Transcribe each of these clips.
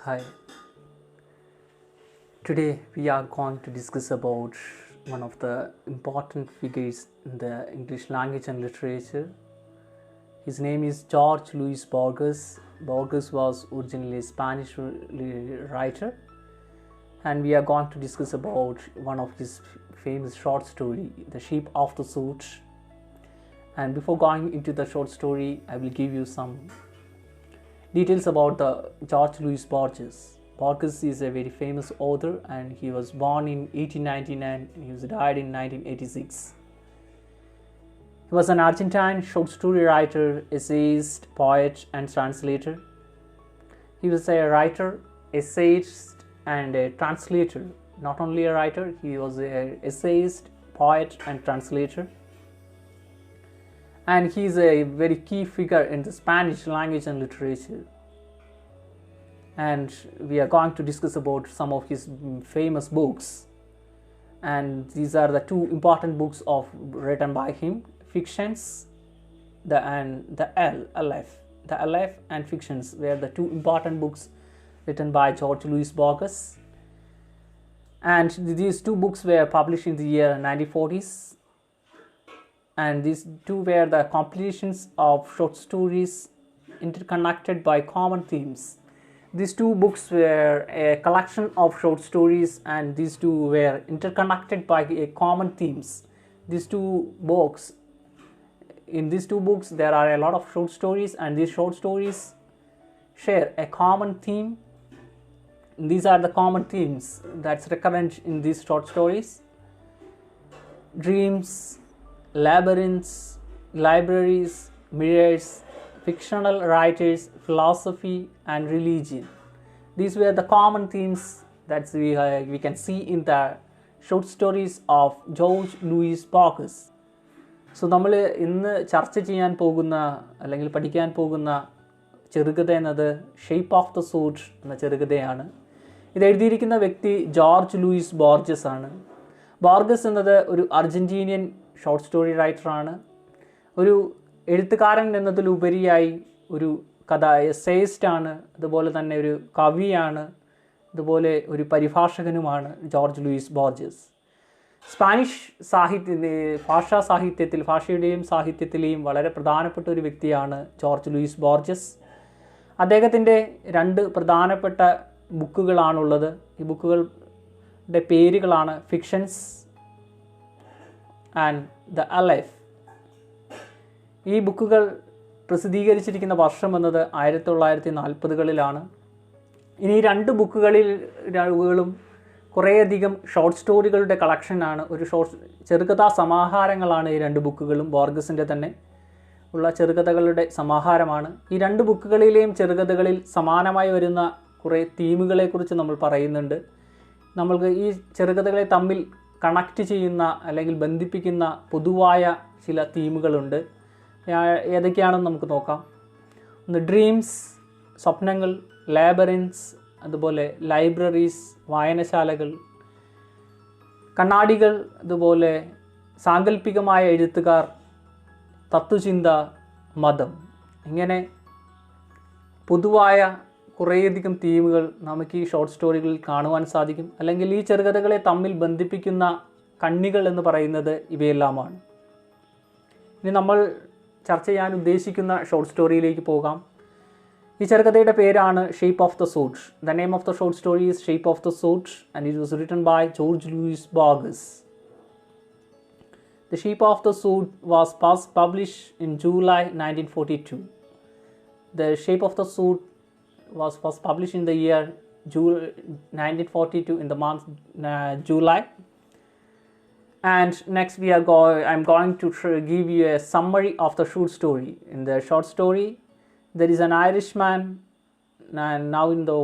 Hi. Today we are going to discuss about one of the important figures in the English language and literature. His name is George Luis Borges. Borges was originally a Spanish writer, and we are going to discuss about one of his famous short story, The Shape of the Sword. And before going into the short story, I will give you some details about the George Luis Borges. Borges is a very famous author, and he was born in 1899. He was died in 1986. He was an Argentine short story writer, essayist, poet, and translator. He was a writer, essayist, and a translator. Not only a writer, he was an essayist, poet, and translator. And he is a very key figure in the Spanish language and literature. And we are going to discuss about some of his famous books. And these are the two important books written by him: Fictions, the Aleph and Fictions were the two important books written by George Luis Borges. And these two books were published in the year 1940s. And these two were the compilations of short stories interconnected by common themes. These two books were a collection of short stories, and these two were interconnected by common themes. In these two books, there are a lot of short stories, and these short stories share a common theme. These are the common themes that's recurrent in these short stories: dreams, labyrinths, libraries, mirrors, fictional writers, philosophy, and religion. These were the common themes that we can see in the short stories of George Luis Borges. So നമ്മൾ ഇന്ന് ചർച്ച ചെയ്യാൻ പോകുന്ന അല്ലെങ്കിൽ പഠിക്കാൻ പോകുന്ന ചെറുകഥ എന്നത് ഷേപ്പ് ഓഫ് ദ സൂട്ട് എന്ന ചെറുകഥയാണ്. ഇത് എഴുതിയിരിക്കുന്ന വ്യക്തി ജോർജ് ലൂയിസ് ബോർജസ് ആണ്. ബോർജസ് എന്നത് ഒരു അർജന്റീനിയൻ ഷോർട്ട് സ്റ്റോറി റൈറ്ററാണ്. ഒരു എഴുത്തുകാരൻ എന്നതിലുപരിയായി ഒരു എസ്സേയിസ്റ്റാണ്, അതുപോലെ തന്നെ ഒരു കവിയാണ്, അതുപോലെ ഒരു പരിഭാഷകനുമാണ് ജോർജ് ലൂയിസ് ബോർജസ്. സ്പാനിഷ് ഭാഷയുടെയും സാഹിത്യത്തിലെയും വളരെ പ്രധാനപ്പെട്ട ഒരു വ്യക്തിയാണ് ജോർജ് ലൂയിസ് ബോർജസ്. അദ്ദേഹത്തിൻ്റെ രണ്ട് പ്രധാനപ്പെട്ട ബുക്കുകളാണുള്ളത്. ഈ ബുക്കുകളുടെ പേരുകളാണ് ഫിക്ഷൻസ് ആൻഡ് ദ അലൈഫ്. ഈ ബുക്കുകൾ പ്രസിദ്ധീകരിച്ചിരിക്കുന്ന വർഷം എന്നത് 1940-കളിലാണ്. ഇനി രണ്ട് ബുക്കുകളിലും കുറേയധികം ഷോർട്ട് സ്റ്റോറികളുടെ കളക്ഷനാണ്, ഒരു ചെറുകഥാ സമാഹാരങ്ങളാണ് ഈ രണ്ട് ബുക്കുകളും. ബോർഗസിൻ്റെ തന്നെ ഉള്ള ചെറുകഥകളുടെ സമാഹാരമാണ്. ഈ രണ്ട് ബുക്കുകളിലെയും ചെറുകഥകളിൽ സമാനമായി വരുന്ന കുറേ തീമുകളെക്കുറിച്ച് നമ്മൾ പറയുന്നുണ്ട്. നമ്മൾക്ക് ഈ ചെറുകഥകളെ തമ്മിൽ കണക്റ്റ് ചെയ്യുന്ന അല്ലെങ്കിൽ ബന്ധിപ്പിക്കുന്ന പൊതുവായ ചില തീമുകളുണ്ട്. ഏതൊക്കെയാണെന്ന് നമുക്ക് നോക്കാം. ഒന്ന് ഡ്രീംസ്, സ്വപ്നങ്ങൾ; ലാബറിൻസ്, അതുപോലെ ലൈബ്രറീസ്, വായനശാലകൾ; കണ്ണാടികൾ, അതുപോലെ സാങ്കല്പികമായ എഴുത്തുകാർ; തത്വചിന്ത; മതം. ഇങ്ങനെ പൊതുവായ കുറേയധികം തീമുകൾ നമുക്ക് ഈ ഷോർട്ട് സ്റ്റോറികളിൽ കാണുവാൻ സാധിക്കും. അല്ലെങ്കിൽ ഈ ചെറുകഥകളെ തമ്മിൽ ബന്ധിപ്പിക്കുന്ന കണ്ണികൾ എന്ന് പറയുന്നത് ഇവയെല്ലാമാണ്. ഇനി നമ്മൾ ചർച്ച ചെയ്യാൻ ഉദ്ദേശിക്കുന്ന ഷോർട്ട് സ്റ്റോറിയിലേക്ക് പോകാം. ഈ ചെറുകഥയുടെ പേരാണ് Shape of the Suit. The name of the short story is Shape of the Suit, and it was written by Jorge Luis Borges. The Shape of the Sword was first published in July 1942. The Shape of the Sword was first published in the year 1942 in the month July. And next I'm going to give you a summary of the short story. In the short story, there is an Irishman, and now in the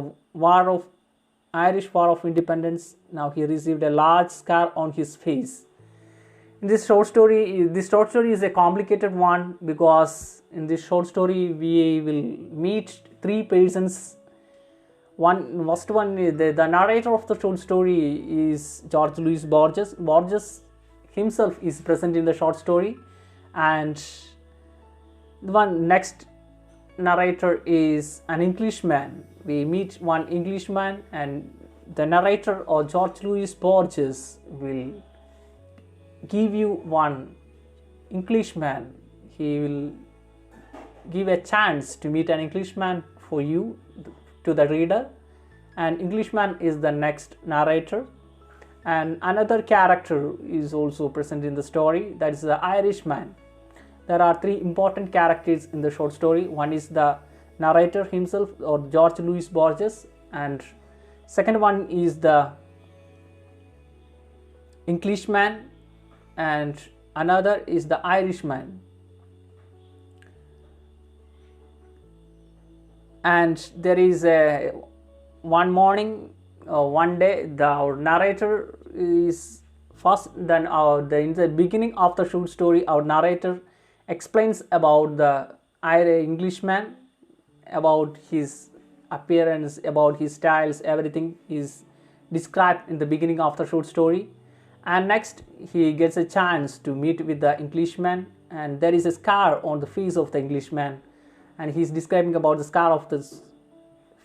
Irish War of Independence, now he received a large scar on his face. In this short story is a complicated one, because in this short story we will meet three persons. First one, the narrator of the short story is George Luis Borges. Borges himself is present in the short story, and the one next narrator is an Englishman. We meet one Englishman, and the narrator, or George Louis Borges, will give you one Englishman. He will give a chance to meet an Englishman for you, to the reader, and Englishman is the next narrator. And another character is also present in the story, that is the Irishman. There are three important characters in the short story. One is the narrator himself, or George Louis Borges, and second one is the Englishman, and another is the Irishman. And there is one morning, one day, our narrator is first. Then in the beginning of the short story, our narrator explains about the Englishman, about his appearance, about his styles. Everything is described in the beginning of the short story. And next, he gets a chance to meet with the Englishman, and there is a scar on the face of the Englishman, and he's describing about the scar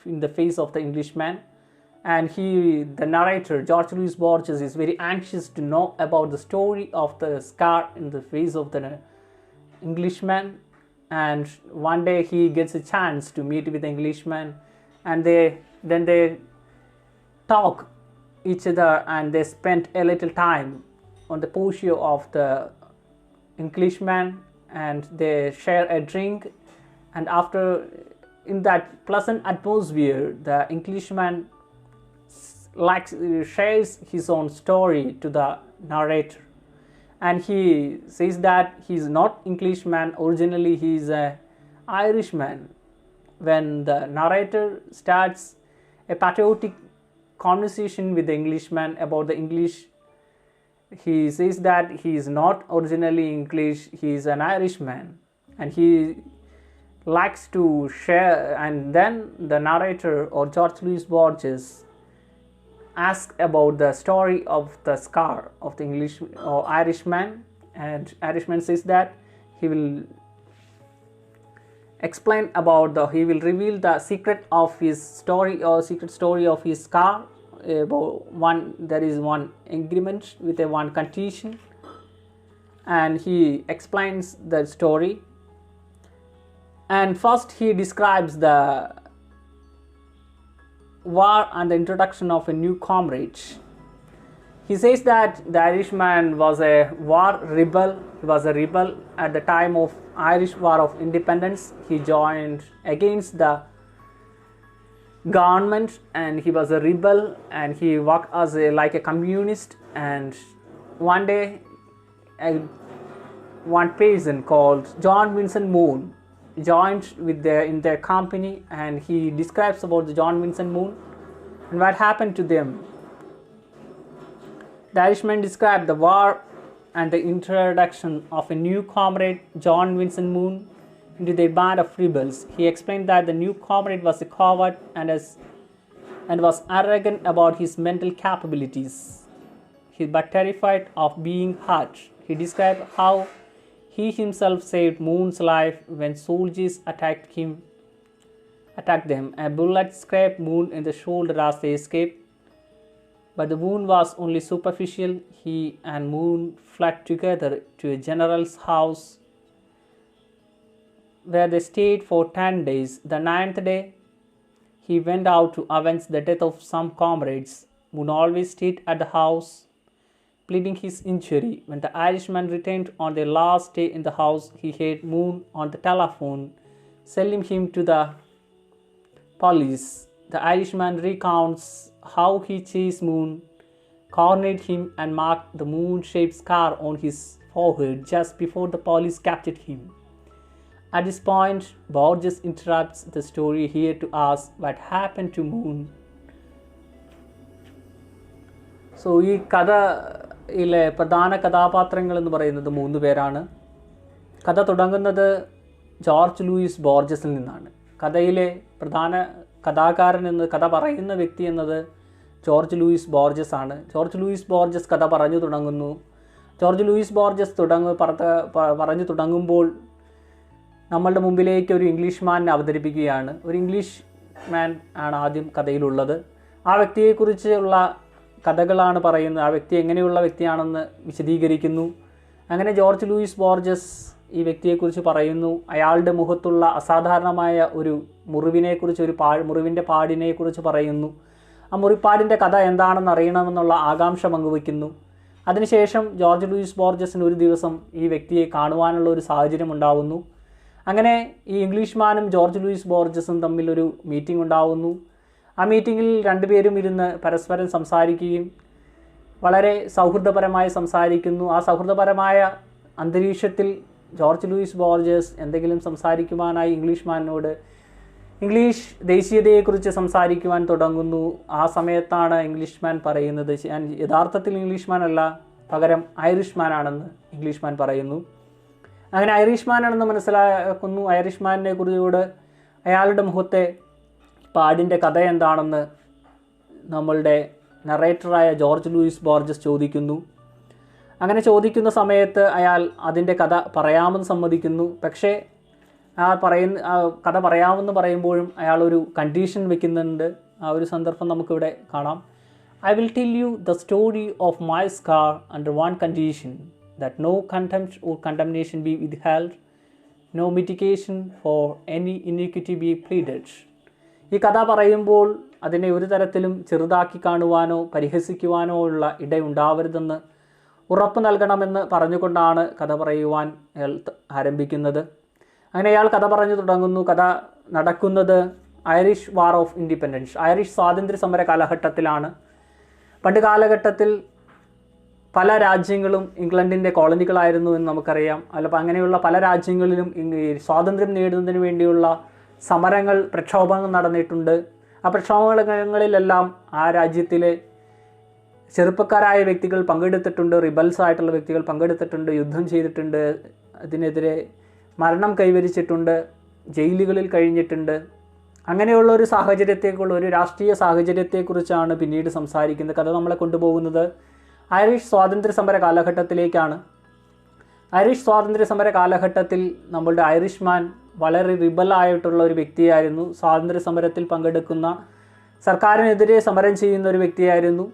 in the face of the Englishman. And the narrator, George Louis Borges, is very anxious to know about the story of the scar in the face of the Englishman. And one day he gets a chance to meet with the Englishman, and then they talk each other, and they spend a little time on the porch of the Englishman, and they share a drink. And after, in that pleasant atmosphere, the Englishman shares his own story to the narrator, and he says that he is not Englishman. Originally, he is an Irishman. When the narrator starts a patriotic conversation with the Englishman about the English, he says that he is not originally English, he is an Irishman, and he likes to share. And then the narrator, or George Louis Borges, asks about the story of the scar of the English or Irishman, and Irishman says that he will explain about he will reveal the secret of his story, or secret story of his scar. There is one agreement with one condition, and he explains the story. And first he describes the war and the introduction of a new comrade. He says that the Irishman was a war rebel. He was a rebel at the time of Irish War of Independence. He joined against the government, and he was a rebel, and he worked as like a communist. And one day, one peasant called John Vincent Moon joined in their company, and he describes about the John Vincent Moon and what happened to them. The Irishman described the war and the introduction of a new comrade, John Vincent Moon, into their band of rebels. He explained that the new comrade was a coward and was arrogant about his mental capabilities, but terrified of being hurt. He described how he himself saved Moon's life when soldiers attacked them. A bullet scraped Moon in the shoulder as they escaped, but the wound was only superficial. He and Moon fled together to a general's house, where they stayed for 10 days. The 9th day, he went out to avenge the death of some comrades. Moon always stayed at the house, pleading his injury. When the Irishman returned on their last day in the house, he heard Moon on the telephone, selling him to the police. The Irishman recounts how he chased Moon, cornered him, and marked the moon-shaped scar on his forehead just before the police captured him. At this point, Borges interrupts the story here to ask what happened to Moon. So, ഈ കഥയിലെ പ്രധാന കഥാപാത്രങ്ങൾ എന്ന് പറയുന്നത് 3 പേരാണ്. കഥ തുടങ്ങുന്നത് George Luis ബോർജസിൽ നിന്നാണ്. കഥയിലെ പ്രധാന കഥാകാരൻ കഥ പറയുന്ന വ്യക്തി എന്നത് ജോർജ് ലൂയിസ് ബോർജസ് ആണ്. ജോർജ് ലൂയിസ് ബോർജസ് കഥ പറഞ്ഞു തുടങ്ങുന്നു. ജോർജ് ലൂയിസ് ബോർജസ് പറഞ്ഞു തുടങ്ങുമ്പോൾ നമ്മളുടെ മുമ്പിലേക്ക് ഒരു ഇംഗ്ലീഷ് മാൻ അവതരിപ്പിക്കുകയാണ്. ഒരു ഇംഗ്ലീഷ് മാൻ ആണ് ആദ്യം കഥയിലുള്ളത്. ആ വ്യക്തിയെക്കുറിച്ചുള്ള കഥകളാണ് പറയുന്നത്. ആ വ്യക്തി എങ്ങനെയുള്ള വ്യക്തിയാണെന്ന് വിശദീകരിക്കുന്നു. അങ്ങനെ ജോർജ് ലൂയിസ് ബോർജസ് ഈ വ്യക്തിയെക്കുറിച്ച് പറയുന്നു. അയാളുടെ മുഖത്തുള്ള അസാധാരണമായ ഒരു മുറിവിനെക്കുറിച്ച്, മുറിവിൻ്റെ പാടിനെക്കുറിച്ച് പറയുന്നു. ആ മുറിപ്പാടിൻ്റെ കഥ എന്താണെന്ന് അറിയണമെന്നുള്ള ആകാംക്ഷ പങ്കുവയ്ക്കുന്നു. അതിനുശേഷം ജോർജ് ലൂയിസ് ബോർജസിന് ഒരു ദിവസം ഈ വ്യക്തിയെ കാണുവാനുള്ള ഒരു സാഹചര്യം ഉണ്ടാകുന്നു. അങ്ങനെ ഈ ഇംഗ്ലീഷ്മാനും ജോർജ് ലൂയിസ് ബോർജസും തമ്മിൽ ഒരു മീറ്റിംഗ് ഉണ്ടാകുന്നു. ആ മീറ്റിങ്ങിൽ രണ്ടുപേരും ഇരുന്ന് പരസ്പരം സംസാരിക്കുകയും വളരെ സൗഹൃദപരമായി സംസാരിക്കുന്നു. ആ സൗഹൃദപരമായ അന്തരീക്ഷത്തിൽ ജോർജ് ലൂയിസ് ബോർജസ് എന്തെങ്കിലും സംസാരിക്കുവാനായി ഇംഗ്ലീഷ്മാനോട് ഇംഗ്ലീഷ് ദേശീയതയെക്കുറിച്ച് സംസാരിക്കുവാൻ തുടങ്ങുന്നു. ആ സമയത്താണ് ഇംഗ്ലീഷ്മാൻ പറയുന്നത്, ഞാൻ യഥാർത്ഥത്തിൽ ഇംഗ്ലീഷ്മാൻ അല്ല, പകരം ഐറിഷ്മാനാണെന്ന് ഇംഗ്ലീഷ്മാൻ പറയുന്നു. അങ്ങനെ ഐറിഷ്മാനാണെന്ന് മനസ്സിലാക്കുന്നു. ഐറിഷ്മാനെ കുറിച്ചോട് അയാളുടെ മുഖത്തെ പാടിൻ്റെ കഥ എന്താണെന്ന് നമ്മളുടെ നറേറ്ററായ ജോർജ് ലൂയിസ് ബോർജസ് ചോദിക്കുന്നു. അങ്ങനെ ചോദിക്കുന്ന സമയത്ത് അയാൾ അതിൻ്റെ കഥ പറയാമെന്ന് സമ്മതിക്കുന്നു. പക്ഷേ കഥ പറയാമെന്ന് പറയുമ്പോഴും അയാൾ ഒരു കണ്ടീഷൻ വെക്കുന്നുണ്ട്. ആ ഒരു സന്ദർഭം നമുക്കിവിടെ കാണാം. I will tell you the story of my scar under one condition, that no contempt or condemnation be withheld, no mitigation for any iniquity be pleaded. ഈ കഥ പറയുമ്പോൾ അതിനെ ഒരു തരത്തിലും ചെറുതാക്കി കാണുവാനോ പരിഹസിക്കുവാനോ ഉള്ള ഇടയുണ്ടാവരുതെന്ന് ഉറപ്പ് നൽകണമെന്ന് പറഞ്ഞുകൊണ്ടാണ് കഥ പറയുവാൻ അയാൾ ആരംഭിക്കുന്നത്. അങ്ങനെ അയാൾ കഥ പറഞ്ഞു തുടങ്ങുന്നു. കഥ നടക്കുന്നത് Irish war of independence, Irish സ്വാതന്ത്ര്യ സമര കാലഘട്ടത്തിലാണ്. പണ്ട് കാലഘട്ടത്തിൽ പല രാജ്യങ്ങളും ഇംഗ്ലണ്ടിൻ്റെ കോളനികളായിരുന്നു എന്ന് നമുക്കറിയാം. അല്ലപ്പോൾ അങ്ങനെയുള്ള പല രാജ്യങ്ങളിലും സ്വാതന്ത്ര്യം നേടുന്നതിന് വേണ്ടിയുള്ള സമരങ്ങൾ, പ്രക്ഷോഭങ്ങൾ നടന്നിട്ടുണ്ട്. ആ പ്രക്ഷോഭങ്ങളിലെല്ലാം ആ രാജ്യത്തിലെ ചെറുപ്പക്കാരായ വ്യക്തികൾ പങ്കെടുത്തിട്ടുണ്ട്, റിബൽസ് ആയിട്ടുള്ള വ്യക്തികൾ പങ്കെടുത്തിട്ടുണ്ട്, യുദ്ധം ചെയ്തിട്ടുണ്ട്, അതിനെതിരെ മരണം കൈവരിച്ചിട്ടുണ്ട്, ജയിലുകളിൽ കഴിഞ്ഞിട്ടുണ്ട്. അങ്ങനെയുള്ള ഒരു സാഹചര്യത്തെക്കുള്ള ഒരു രാഷ്ട്രീയ സാഹചര്യത്തെക്കുറിച്ചാണ് പിന്നീട് സംസാരിക്കുന്നത്. കഥ നമ്മളെ കൊണ്ടുപോകുന്നത് ഐറിഷ് സ്വാതന്ത്ര്യ സമര കാലഘട്ടത്തിലേക്കാണ്. ഐറിഷ് സ്വാതന്ത്ര്യ സമര കാലഘട്ടത്തിൽ നമ്മളുടെ ഐറിഷ്മാൻ വളരെ റിബലായിട്ടുള്ള ഒരു വ്യക്തിയായിരുന്നു. സ്വാതന്ത്ര്യ സമരത്തിൽ പങ്കെടുക്കുന്ന, സർക്കാരിനെതിരെ സമരം ചെയ്യുന്ന ഒരു വ്യക്തിയായിരുന്നു.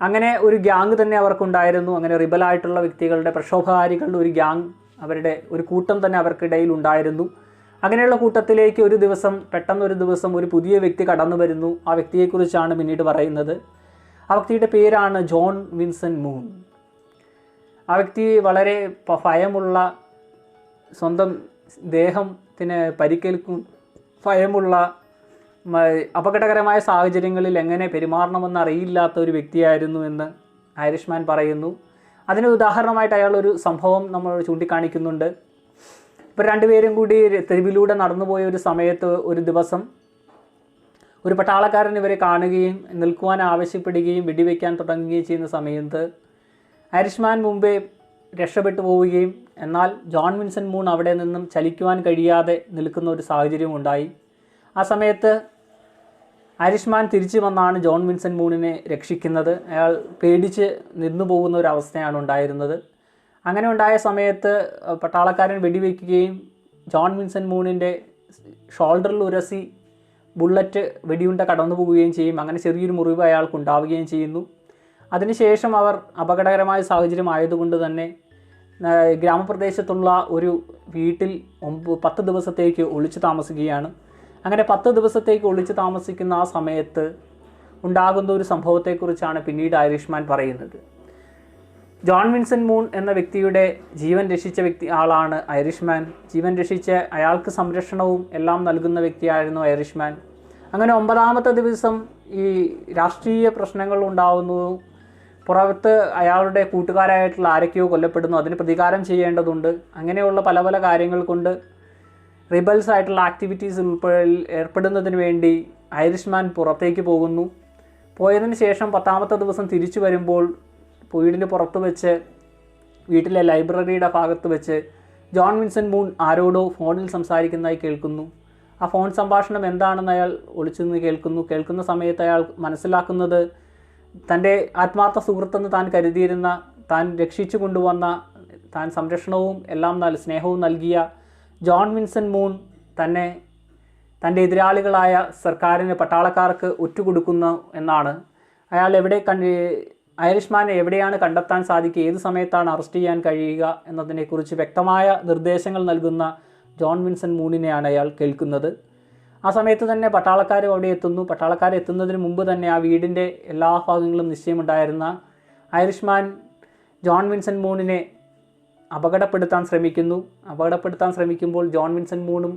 അങ്ങനെ ഒരു ഗ്യാങ് തന്നെ അവർക്കുണ്ടായിരുന്നു. അങ്ങനെ റിബലായിട്ടുള്ള വ്യക്തികളുടെ, പ്രക്ഷോഭകാരികളുടെ ഒരു ഗ്യാങ്, അവരുടെ ഒരു കൂട്ടം തന്നെ അവർക്കിടയിൽ ഉണ്ടായിരുന്നു. അങ്ങനെയുള്ള കൂട്ടത്തിലേക്ക് പെട്ടെന്നൊരു ദിവസം ഒരു പുതിയ വ്യക്തി കടന്നു വരുന്നു. ആ വ്യക്തിയെക്കുറിച്ചാണ് പിന്നീട് പറയുന്നത്. ആ വ്യക്തിയുടെ പേരാണ് ജോൺ വിൻസെൻ്റ് മൂൺ. ആ വ്യക്തി വളരെ ഭയമുള്ള, സ്വന്തം ദേഹത്തിന് പരിക്കേൽക്കും ഭയമുള്ള, അപകടകരമായ സാഹചര്യങ്ങളിൽ എങ്ങനെ പെരുമാറണമെന്ന് അറിയില്ലാത്ത ഒരു വ്യക്തിയായിരുന്നു എന്ന് ഐറിഷ്മാൻ പറയുന്നു. അതിന് ഉദാഹരണമായിട്ട് അയാൾ ഒരു സംഭവം നമ്മൾ ചൂണ്ടിക്കാണിക്കുന്നുണ്ട്. ഇപ്പോൾ രണ്ടുപേരും കൂടി തെരുവിലൂടെ നടന്നുപോയ ഒരു സമയത്ത് ഒരു ദിവസം ഒരു പട്ടാളക്കാരൻ ഇവരെ കാണുകയും നിൽക്കുവാൻ ആവശ്യപ്പെടുകയും വെടിവെക്കാൻ തുടങ്ങുകയും ചെയ്യുന്ന സമയത്ത് ഐറിഷ്മാൻ മുമ്പേ രക്ഷപ്പെട്ടു പോവുകയും എന്നാൽ ജോൺ വിൻസെൻ്റ് മൂൺ അവിടെ നിന്നും ചലിക്കുവാൻ കഴിയാതെ നിൽക്കുന്ന ഒരു സാഹചര്യം ഉണ്ടായി. ആ സമയത്ത് ഐറിഷ്മാൻ തിരിച്ചു വന്നാണ് ജോൺ വിൻസെൻ്റ് മൂണിനെ രക്ഷിക്കുന്നത്. അയാൾ പേടിച്ച് നിന്നു പോകുന്ന ഒരു അവസ്ഥയാണ് ഉണ്ടായിരുന്നത്. അങ്ങനെ ഉണ്ടായ സമയത്ത് പട്ടാളക്കാരൻ വെടിവെക്കുകയും ജോൺ വിൻസെൻ്റ് മൂണിൻ്റെ ഷോൾഡറിൽ ഉരസി ബുള്ളറ്റ് വെടിയുണ്ട കടന്നു പോവുകയും ചെയ്യും. അങ്ങനെ ചെറിയൊരു മുറിവ് അയാൾക്ക് ഉണ്ടാവുകയും ചെയ്യുന്നു. അതിനുശേഷം അവർ അപകടകരമായ സാഹചര്യം ആയതുകൊണ്ട് തന്നെ ഗ്രാമപ്രദേശത്തുള്ള ഒരു വീട്ടിൽ 10 ദിവസത്തേക്ക് ഒളിച്ചു താമസിക്കുകയാണ്. അങ്ങനെ 10 ദിവസത്തേക്ക് ഒളിച്ചു താമസിക്കുന്ന ആ സമയത്ത് ഉണ്ടാകുന്ന ഒരു സംഭവത്തെക്കുറിച്ചാണ് പിന്നീട് ഐറിഷ്മാൻ പറയുന്നത്. ജോൺ വിൻസെൻ്റ് മൂൺ എന്ന വ്യക്തിയുടെ ജീവൻ രക്ഷിച്ച ആളാണ് ഐറിഷ്മാൻ. ജീവൻ രക്ഷിച്ച് അയാൾക്ക് സംരക്ഷണവും എല്ലാം നൽകുന്ന വ്യക്തിയായിരുന്നു ഐറിഷ്മാൻ. അങ്ങനെ 9ാമത്തെ ദിവസം ഈ രാഷ്ട്രീയ പ്രശ്നങ്ങൾ ഉണ്ടാകുന്നു. പുറത്ത് അയാളുടെ കൂട്ടുകാരായിട്ടുള്ള ആരൊക്കെയോ കൊല്ലപ്പെടുന്നു. അതിന് പ്രതികാരം ചെയ്യേണ്ടതുണ്ട്. അങ്ങനെയുള്ള പല പല കാര്യങ്ങൾ കൊണ്ട് റിബൽസ് ആയിട്ടുള്ള ആക്ടിവിറ്റീസിൽ ഏർപ്പെടുന്നതിന് വേണ്ടി ഐറിഷ്മാൻ പുറത്തേക്ക് പോകുന്നു. പോയതിന് ശേഷം 10ാമത്തെ ദിവസം തിരിച്ചു വരുമ്പോൾ വീടിന് പുറത്ത് വെച്ച്, വീട്ടിലെ ലൈബ്രറിയുടെ ഭാഗത്ത് വെച്ച് ജോൺ വിൻസെൻ്റ് മൂൺ ആരോടോ ഫോണിൽ സംസാരിക്കുന്നതായി കേൾക്കുന്നു. ആ ഫോൺ സംഭാഷണം എന്താണെന്ന് അയാൾ ഒളിച്ചു നിന്ന് കേൾക്കുന്ന സമയത്ത് അയാൾ മനസ്സിലാക്കുന്നത് തൻ്റെ ആത്മാർത്ഥ സുഹൃത്തെന്ന് താൻ കരുതിയിരുന്ന, താൻ രക്ഷിച്ചു കൊണ്ടുവന്ന, താൻ സംരക്ഷണവും എല്ലാം സ്നേഹവും നൽകിയ ജോൺ വിൻസെൻ്റ് മൂൺ തൻ്റെ എതിരാളികളായ സർക്കാരിന് പട്ടാളക്കാർക്ക് ഒറ്റുകൊടുക്കുന്നു എന്നാണ്. അയാൾ ഐറിഷ്മാനെ എവിടെയാണ് കണ്ടെത്താൻ സാധിക്കുക, ഏത് സമയത്താണ് അറസ്റ്റ് ചെയ്യാൻ കഴിയുക എന്നതിനെക്കുറിച്ച് വ്യക്തമായ നിർദ്ദേശങ്ങൾ നൽകുന്ന ജോൺ വിൻസെൻ്റ് മൂണിനെയാണ് അയാൾ കേൾക്കുന്നത്. ആ സമയത്ത് തന്നെ പട്ടാളക്കാർ അവിടെ എത്തുന്നു. പട്ടാളക്കാർ എത്തുന്നതിന് മുമ്പ് തന്നെ ആ വീടിൻ്റെ എല്ലാ ഭാഗങ്ങളും നിശ്ചയമുണ്ടായിരുന്ന ഐറിഷ്മാൻ ജോൺ വിൻസെൻ്റ് മൂണിനെ അപകടപ്പെടുത്താൻ ശ്രമിക്കുമ്പോൾ ജോൺ വിൻസെൻ്റ് മൂണും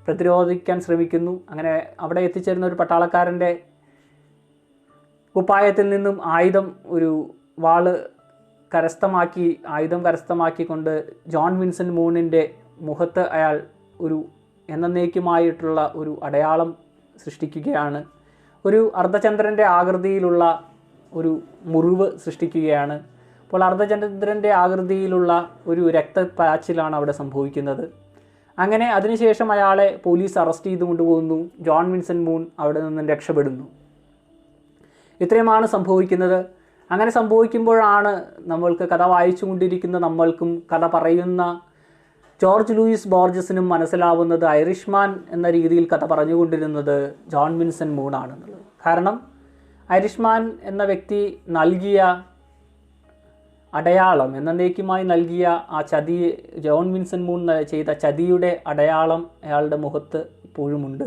പ്രതിരോധിക്കാൻ ശ്രമിക്കുന്നു. അങ്ങനെ അവിടെ എത്തിച്ചേരുന്ന ഒരു പട്ടാളക്കാരൻ്റെ കുപ്പായത്തിൽ നിന്നും ഒരു വാള് കരസ്ഥമാക്കിക്കൊണ്ട് ജോൺ വിൻസെൻ്റ് മൂണിൻ്റെ മുഖത്ത് അയാൾ ഒരു എന്നേക്കുമായിട്ടുള്ള ഒരു അടയാളം സൃഷ്ടിക്കുകയാണ്. ഒരു അർദ്ധചന്ദ്രൻ്റെ ആകൃതിയിലുള്ള ഒരു മുറിവ് സൃഷ്ടിക്കുകയാണ്. അപ്പോൾ അർദ്ധചന്ദ്രൻ്റെ ആകൃതിയിലുള്ള ഒരു രക്തപ്പാച്ചിലാണ് അവിടെ സംഭവിക്കുന്നത്. അങ്ങനെ അതിനുശേഷം അയാളെ പോലീസ് അറസ്റ്റ് ചെയ്ത് കൊണ്ടുപോകുന്നു. ജോൺ വിൻസെൻ്റ് മൂൺ അവിടെ നിന്നും രക്ഷപ്പെടുന്നു. ഇത്രയുമാണ് സംഭവിക്കുന്നത്. അങ്ങനെ സംഭവിക്കുമ്പോഴാണ് നമ്മൾക്ക് കഥ വായിച്ചു കൊണ്ടിരിക്കുന്ന നമ്മൾക്കും കഥ പറയുന്ന ജോർജ് ലൂയിസ് ബോർജസിനും മനസ്സിലാവുന്നത് ഐറിഷ്മാൻ എന്ന രീതിയിൽ കഥ പറഞ്ഞുകൊണ്ടിരുന്നത് ജോൺ വിൻസെൻ്റ് മൂൺ ആണെന്നുള്ളത്. കാരണം ഐറിഷ്മാൻ എന്ന വ്യക്തി നൽകിയ അടയാളം, എന്നേക്കുമായി നൽകിയ ആ ചതി, ജോൺ വിൻസെൻ്റ് മൂൺ ചെയ്ത ചതിയുടെ അടയാളം അയാളുടെ മുഖത്ത് ഇപ്പോഴുമുണ്ട്.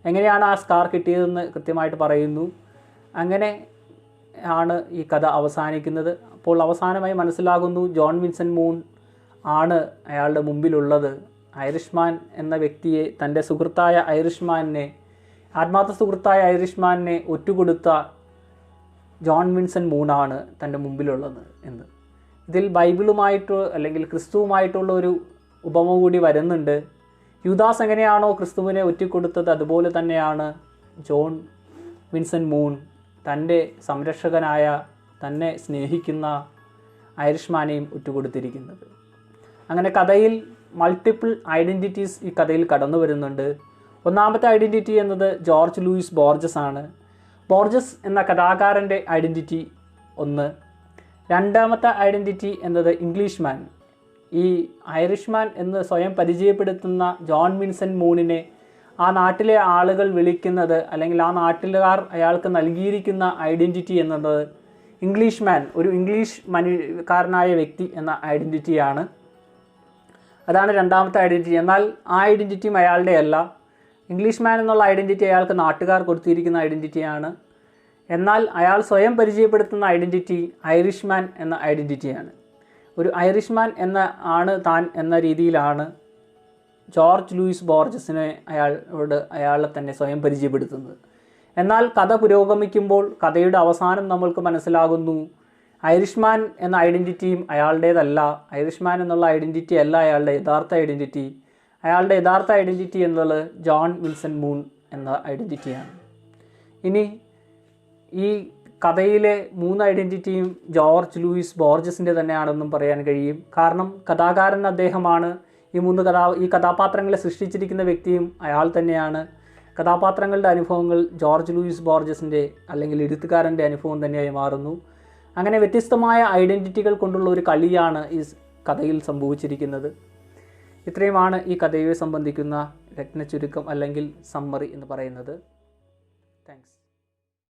എങ്ങനെയാണ് ആ സ്കാർ കിട്ടിയതെന്ന് കൃത്യമായിട്ട് പറയുന്നു. അങ്ങനെ ആണ് ഈ കഥ അവസാനിക്കുന്നത്. അപ്പോൾ അവസാനമായി മനസ്സിലാകുന്നു ജോൺ വിൻസെൻ്റ് മൂൺ ആണ് അയാളുടെ മുമ്പിലുള്ളത്. ഐറിഷ്മാൻ എന്ന വ്യക്തിയെ, തൻ്റെ സുഹൃത്തായ ഐറിഷ്മാനെ, ആത്മാർത്ഥ സുഹൃത്തായ ഐറിഷ്മാനെ ഒറ്റുകൊടുത്ത ജോൺ വിൻസെൻ്റ് മൂണാണ് തൻ്റെ മുമ്പിലുള്ളത് എന്ന്. ഇതിൽ ബൈബിളുമായിട്ട് അല്ലെങ്കിൽ ക്രിസ്തുവുമായിട്ടുള്ള ഒരു ഉപമ കൂടി വരുന്നുണ്ട്. യൂദാസ് എങ്ങനെയാണോ ക്രിസ്തുവിനെ ഒറ്റിക്കൊടുത്തത്, അതുപോലെ തന്നെയാണ് ജോൺ വിൻസെൻ്റ് മൂൺ തൻ്റെ സംരക്ഷകനായ, തന്നെ സ്നേഹിക്കുന്ന ഐറിഷ്മാനെയും ഒറ്റുകൊടുത്തിരിക്കുന്നത്. അങ്ങനെ കഥയിൽ മൾട്ടിപ്പിൾ ഐഡൻറ്റിറ്റീസ് ഈ കഥയിൽ കടന്നു വരുന്നുണ്ട്. ഒന്നാമത്തെ ഐഡൻറ്റിറ്റി എന്നത് ജോർജ് ലൂയിസ് ബോർജസ് ആണ്. ബോർജസ് എന്ന കഥാകാരൻ്റെ ഐഡൻറ്റിറ്റി ഒന്ന്. രണ്ടാമത്തെ ഐഡൻറ്റിറ്റി എന്നത് ഇംഗ്ലീഷ്മാൻ. ഈ ഐറിഷ്മാൻ എന്ന് സ്വയം പരിചയപ്പെടുത്തുന്ന ജോൺ വിൻസെൻ്റ് മൂണിനെ ആ നാട്ടിലെ ആളുകൾ വിളിക്കുന്നത്, അല്ലെങ്കിൽ ആ നാട്ടിലുകാർ അയാൾക്ക് നൽകിയിരിക്കുന്ന ഐഡൻറ്റിറ്റി എന്നത് ഇംഗ്ലീഷ്മാൻ, ഒരു ഇംഗ്ലീഷ് കാരനായ വ്യക്തി എന്ന ഐഡൻറ്റിറ്റിയാണ്. അതാണ് രണ്ടാമത്തെ ഐഡൻറ്റിറ്റി. എന്നാൽ ആ ഐഡൻറ്റിറ്റിയും അയാളുടെ അല്ല. ഇംഗ്ലീഷ്മാൻ എന്നുള്ള ഐഡൻറ്റിറ്റി അയാൾക്ക് നാട്ടുകാർ കൊടുത്തിരിക്കുന്ന ഐഡൻറ്റിറ്റിയാണ്. എന്നാൽ അയാൾ സ്വയം പരിചയപ്പെടുത്തുന്ന ഐഡൻറ്റിറ്റി ഐറിഷ്മാൻ എന്ന ഐഡൻറ്റിറ്റിയാണ്. ഒരു ഐറിഷ്മാൻ ആണ് താൻ എന്ന രീതിയിലാണ് ജോർജ് ലൂയിസ് ബോർജസിനെ അയാളെ തന്നെ സ്വയം പരിചയപ്പെടുത്തുന്നത്. എന്നാൽ കഥ പുരോഗമിക്കുമ്പോൾ കഥയുടെ അവസാനം നമ്മൾക്ക് മനസ്സിലാകുന്നു ഐറിഷ്മാൻ എന്ന ഐഡൻറ്റിറ്റിയും അയാളുടേതല്ല. ഐറിഷ്മാൻ എന്നുള്ള ഐഡൻറ്റിറ്റി അല്ല അയാളുടെ യഥാർത്ഥ ഐഡൻറ്റിറ്റി. അയാളുടെ യഥാർത്ഥ ഐഡൻറ്റിറ്റി എന്നുള്ളത് ജോൺ വിൻസെൻ്റ് മൂൺ എന്ന ഐഡൻറ്റിറ്റിയാണ്. ഇനി ഈ കഥയിലെ 3 ഐഡൻറ്റിറ്റിയും ജോർജ് ലൂയിസ് ബോർജസിൻ്റെ തന്നെയാണെന്നും പറയാൻ കഴിയും. കാരണം കഥാകാരൻ അദ്ദേഹമാണ്. ഈ കഥാപാത്രങ്ങളെ സൃഷ്ടിച്ചിരിക്കുന്ന വ്യക്തിയും അയാൾ തന്നെയാണ്. കഥാപാത്രങ്ങളുടെ അനുഭവങ്ങൾ ജോർജ് ലൂയിസ് ബോർജസിൻ്റെ അല്ലെങ്കിൽ എഴുത്തുകാരൻ്റെ അനുഭവം തന്നെയായി മാറുന്നു. അങ്ങനെ വ്യത്യസ്തമായ ഐഡൻറ്റിറ്റികൾ കൊണ്ടുള്ള ഒരു കളിയാണ് ഈ കഥയിൽ സംഭവിച്ചിരിക്കുന്നത്. ഇത്രയുമാണ് ഈ കഥയെ സംബന്ധിക്കുന്ന രത്നച്ചുരുക്കം അല്ലെങ്കിൽ സമ്മറി എന്ന് പറയുന്നത്. താങ്ക്സ്.